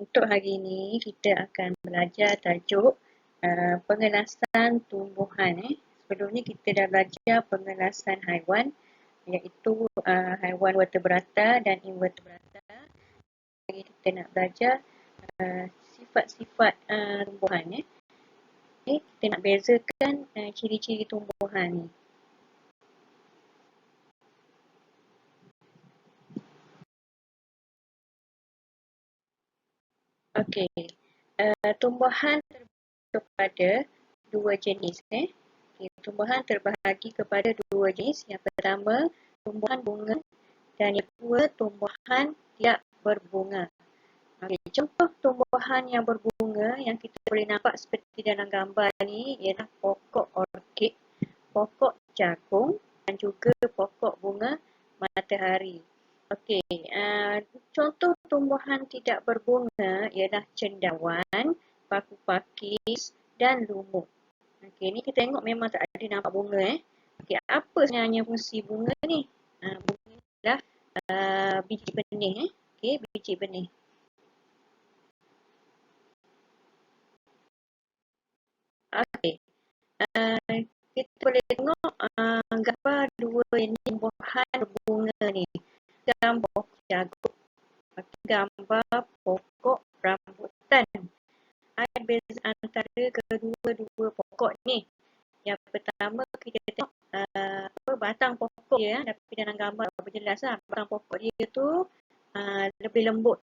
Untuk hari ini kita akan belajar tajuk pengelasan tumbuhan. Sebelum ni kita dah belajar pengelasan haiwan, iaitu haiwan vertebrata dan invertebrata. Hari kita nak belajar sifat-sifat tumbuhan. Okay, kita nak bezakan ciri-ciri tumbuhan ni. Okey, tumbuhan terbahagi kepada dua jenis. Tumbuhan terbahagi kepada dua jenis. Yang pertama, tumbuhan bunga dan yang kedua, tumbuhan tidak berbunga. Contoh tumbuhan yang berbunga yang kita boleh nampak seperti dalam gambar ni ialah pokok orkid, pokok jagung dan juga pokok bunga matahari. Okey, contoh tumbuhan tidak berbunga ialah cendawan, paku pakis dan lumut. Okey, ni kita tengok memang tak ada nampak bunga. Okey, apa sebenarnya fungsi bunga ni? Bunga ni adalah biji benih. Okey, biji benih. Okey, kita boleh tengok gambar dua jenis tumbuhan berbunga ni. Gambar pokok jagung, gambar pokok rambutan. Ada beza antara kedua-dua pokok ni. Yang pertama kita tengok batang pokok dia, tapi dalam gambar berjelas lah. Batang pokok dia tu lebih lembut.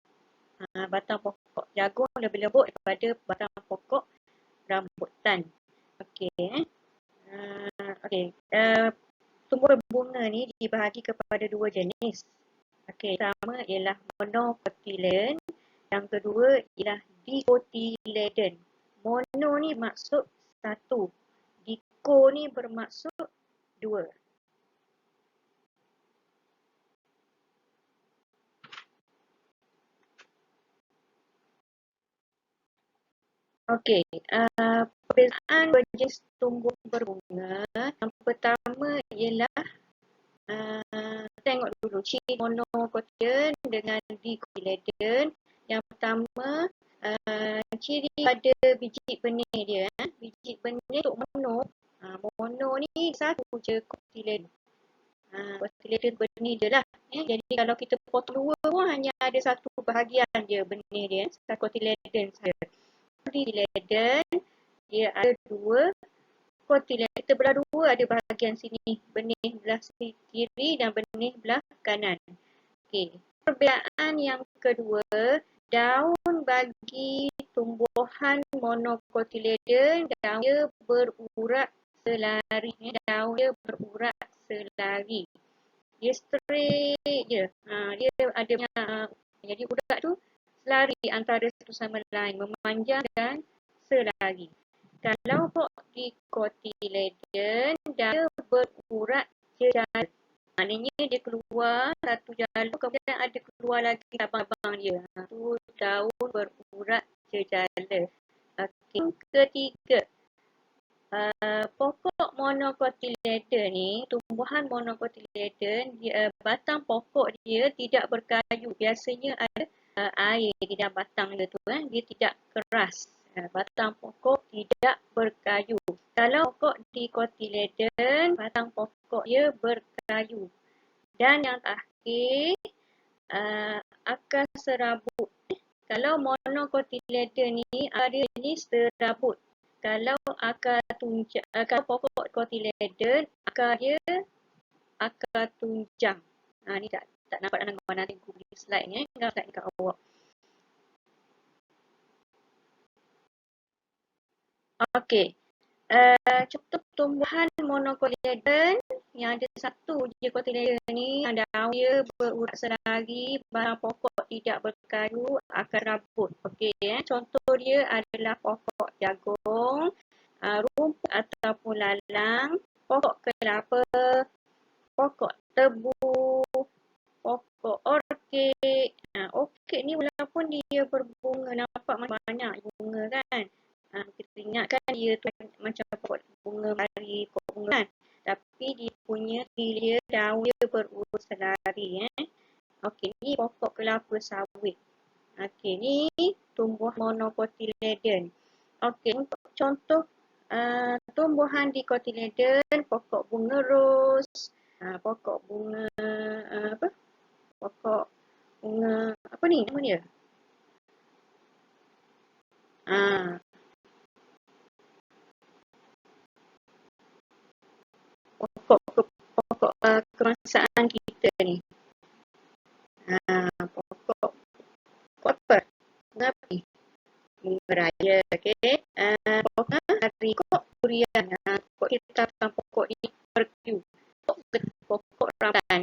Batang pokok jagung lebih lembut daripada batang pokok rambutan. Okey. Tumbuhan bunga ni dibahagi kepada dua jenis. Okey, pertama ialah monocotyledon, yang kedua ialah dicotyledon. Mono ni maksud satu, dico ni bermaksud dua. Okey, perbezaan berjenis tumbuhan berbunga. Yang pertama ialah tengok dulu ciri monocotyledon dengan dicotyledon. Yang pertama, ciri pada biji benih dia. Biji benih untuk mono. Mono ni satu je cotyledon. Cotyledon benih dia lah. Jadi kalau kita potong dua pun hanya ada satu bahagian je benih dia. Satu cotyledon saja. Cotyledon dia ada dua cotyledon. Kita belah dua, ada bahagian sini benih belah kiri dan benih belah kanan. Okey. Perbezaan yang kedua, daun bagi tumbuhan monocotyledon, daun dia berurat selari. Daun dia berurat selari. Dia straight je. Dia ada jadi urat tu selari antara satu sama lain, memanjang dan selari. Kalau pokok dicotyledon, dia berurat jejala. Maknanya dia keluar satu jalur, kemudian ada keluar lagi cabang-cabang dia. Tu daun berurat jejala. Okey, ketiga, pokok monocotyledon ni, tumbuhan monocotyledon, batang pokok dia tidak berkayu. Biasanya ada air di dalam batang dia tu. Dia tidak keras. Batang pokok tidak berkayu. Kalau pokok dicotyledon, batang pokok dia berkayu. Dan yang terakhir, akar serabut. Kalau monocotyledon ni, akar dia ni serabut. Kalau kalau pokok cotyledon, akar dia akar tunjang. Ni tak nampak dalam gambar, nanti aku beri slide ni. Gambar slide dekat awak. Okey. Contoh tumbuhan monocotyledon yang ada satu je cotyledon ni, daun dia berurat selari, batang pokok tidak berkayu, akar rambut. Okey, contoh dia adalah pokok jagung, rumput ataupun lalang, pokok kelapa, pokok tebu, pokok orkid. Orkid ni walaupun dia berbunga, nampak banyak bunga kan. Kita ingatkan dia tu macam pokok bunga mari, pokok bunga kan. Tapi dia punya daun dia berurat selari. Okey, ni pokok kelapa sawit. Okey, ni tumbuhan monocotyledon. Okey, untuk contoh tumbuhan dicotyledon, pokok bunga ros, pokok bunga apa? Pokok bunga apa ni nama dia? Ah, pokok pokok kebangsaan kita ni. Pokok pokok apa? Bunga apa ni? Bunga raya, okey. Pokok harikok durian. Pokok kita pokok ni perdu. Pokok rambutan.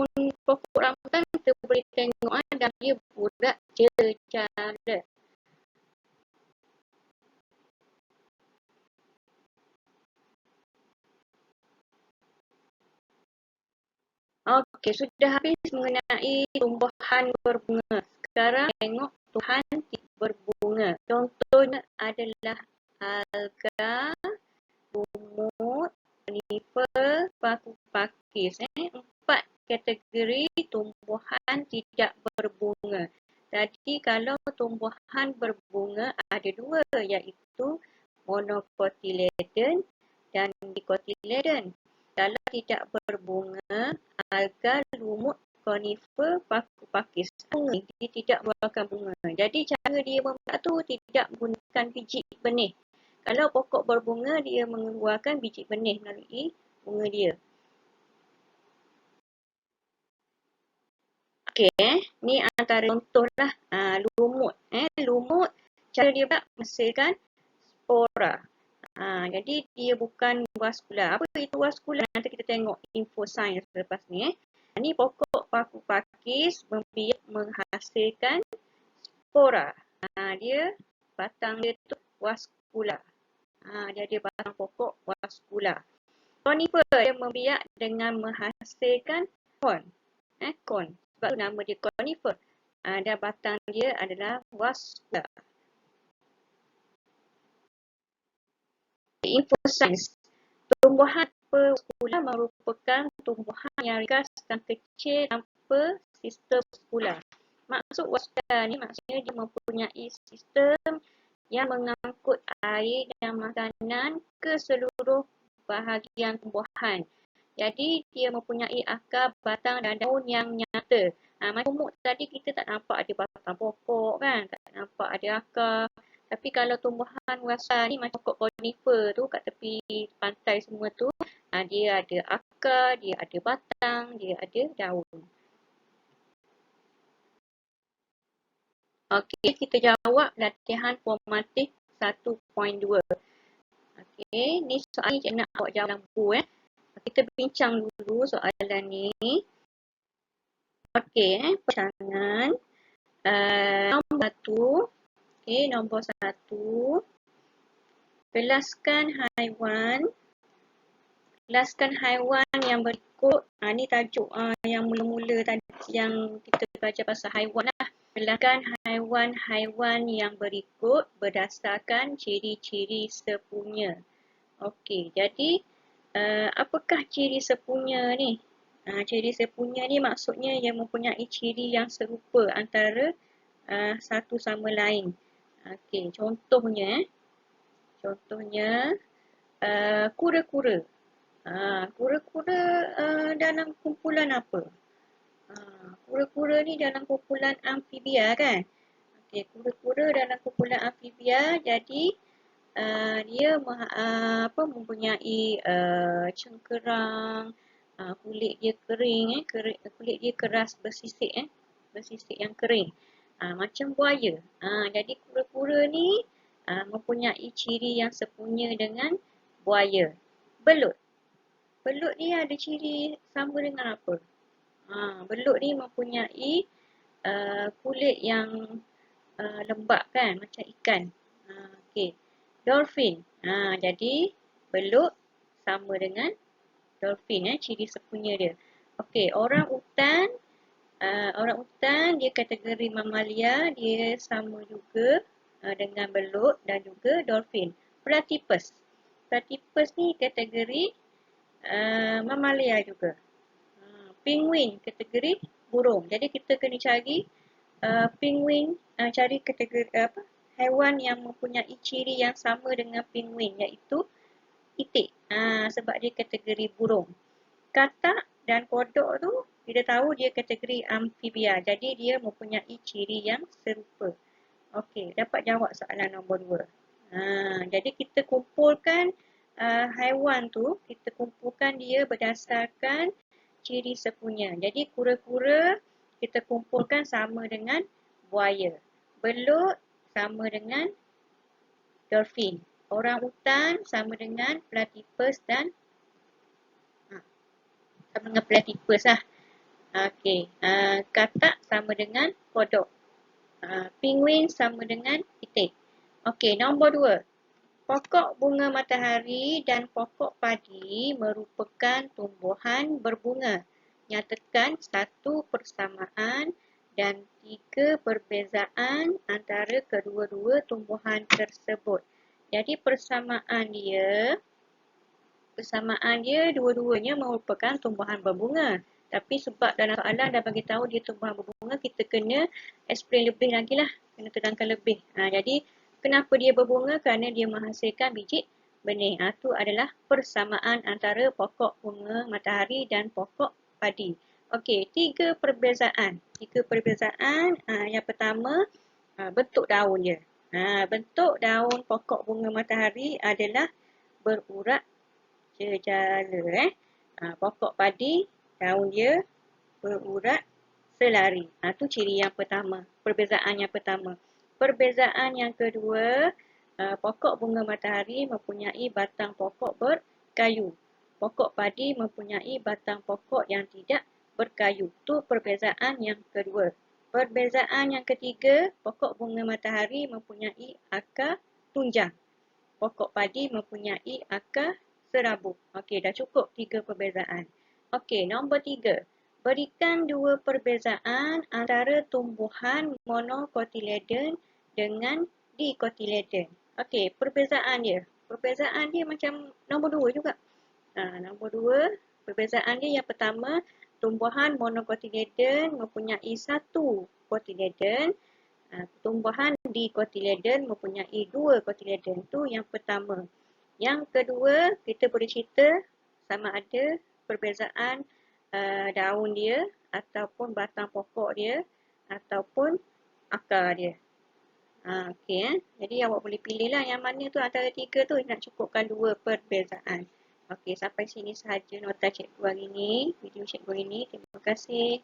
Pokok rambutan kita boleh tengok dan dia budak jecara. Okey, sudah habis mengenai tumbuhan berbunga. Sekarang tengok tumbuhan tidak berbunga. Contohnya adalah alga, lumut, juniper, paku pakis. Empat kategori tumbuhan tidak berbunga. Jadi kalau tumbuhan berbunga ada dua, iaitu monocotyledon dan dicotyledon. Kalau tidak berbunga, alga, lumut, conifer, paku pakis. Bunga, dia tidak mengeluarkan bunga. Jadi cara dia membuat tu tidak menggunakan biji benih. Kalau pokok berbunga, dia mengeluarkan biji benih melalui bunga dia. Okey, ni antara contoh lah lumut. Lumut, cara dia buat menghasilkan spora. Jadi dia bukan vaskula. Apa itu vaskula? Nanti kita tengok info sains selepas ni. Ni pokok paku pakis membiak menghasilkan spora. Dia batang dia tu vaskula. Dia ada batang pokok vaskula. Conifer dia membiak dengan menghasilkan kon. Kon. Sebab tu nama dia conifer. Dan batang dia adalah vaskula. Info sains. Tumbuhan vaskula merupakan tumbuhan yang ringkas dan kecil tanpa sistem vaskula. Maksud vaskula ni maksudnya dia mempunyai sistem yang mengangkut air dan makanan ke seluruh bahagian tumbuhan. Jadi dia mempunyai akar, batang dan daun yang nyata. Macam lumut tadi kita tak nampak ada batang pokok kan, tak nampak ada akar. Tapi kalau tumbuhan vaskula ni macam pokok conifer tu kat tepi pantai semua tu, dia ada akar, dia ada batang, dia ada daun. Okey, kita jawab latihan formatif 1.2. Okey, ni soalan cikgu nak awak jawab dalam buku. Kita bincang dulu soalan ni. Okey, perancangan. Nombor 1. Okey, nombor 1. Kelaskan haiwan. Kelaskan haiwan yang berikut. Ni tajuk yang mula-mula tadi yang kita belajar pasal haiwan lah. Kelaskan haiwan-haiwan yang berikut berdasarkan ciri-ciri sepunya. Okey, jadi apakah ciri sepunya ni? Ciri sepunya ni maksudnya yang mempunyai ciri yang serupa antara satu sama lain. Okey, contohnya kura-kura. Kura-kura dalam kumpulan apa? Kura-kura ni dalam kumpulan amfibia kan? Okey, kura-kura dalam kumpulan amfibia, jadi dia mempunyai cengkerang, kulit dia kering, kulit dia keras bersisik bersisik yang kering. Macam buaya. Jadi kura-kura ni mempunyai ciri yang sepunya dengan buaya. Belut. Belut ni ada ciri sama dengan apa? Belut ni mempunyai kulit yang lembap kan, macam ikan. Okey. Dolphin. Jadi belut sama dengan dolphin ciri sepunya dia. Okey, orang utan. Orang utan dia kategori mamalia, dia sama juga dengan belut dan juga dolphin. Platypus. Platypus ni kategori mamalia juga. Penguin kategori burung. Jadi kita kena cari penguin cari kategori haiwan yang mempunyai ciri yang sama dengan penguin, iaitu itik. Sebab dia kategori burung. Katak dan kodok tu kita tahu dia kategori amfibia. Jadi dia mempunyai ciri yang serupa. Okey, dapat jawab soalan nombor 2. Jadi kita kumpulkan haiwan tu, kita kumpulkan dia berdasarkan ciri sepunya. Jadi kura-kura kita kumpulkan sama dengan buaya. Belut sama dengan dolphin. Orangutan sama dengan platypus dan sama dengan platypus lah. Okey, katak sama dengan kodok. Penguin sama dengan itik. Okey, nombor 2. Pokok bunga matahari dan pokok padi merupakan tumbuhan berbunga. Nyatakan 1 persamaan dan 3 perbezaan antara kedua-dua tumbuhan tersebut. Jadi persamaan dia dua-duanya merupakan tumbuhan berbunga. Tapi sebab dalam soalan dah bagi tahu dia tumbuhan berbunga, kita kena explain lebih lagi lah. Kena terangkan lebih. Jadi kenapa dia berbunga? Kerana dia menghasilkan biji benih. Itu adalah persamaan antara pokok bunga matahari dan pokok padi. Okey, 3 perbezaan. 3 perbezaan. Yang pertama, bentuk daun dia. Bentuk daun pokok bunga matahari adalah berurat jejala. Pokok padi, daun dia berurat selari. Itu ciri yang pertama. Perbezaan yang pertama. Perbezaan yang kedua, pokok bunga matahari mempunyai batang pokok berkayu. Pokok padi mempunyai batang pokok yang tidak berkayu. Itu perbezaan yang kedua. Perbezaan yang ketiga, pokok bunga matahari mempunyai akar tunjang. Pokok padi mempunyai akar serabut. Okey, dah cukup 3 perbezaan. Okey, nombor 3. Berikan 2 perbezaan antara tumbuhan monocotyledon dengan dicotyledon. Okey, perbezaan dia. Perbezaan dia macam nombor 2 juga. Nombor 2, perbezaan dia yang pertama, tumbuhan monocotyledon mempunyai 1 cotyledon. Tumbuhan dicotyledon mempunyai 2 cotyledon. Itu yang pertama. Yang kedua, kita boleh cerita sama ada perbezaan daun dia ataupun batang pokok dia ataupun akar dia. Okey. Jadi awak boleh pilihlah yang mana tu antara 3 tu nak cukupkan 2 perbezaan. Okey, sampai sini sahaja nota cikgu hari ini, video cikgu hari ini. Terima kasih.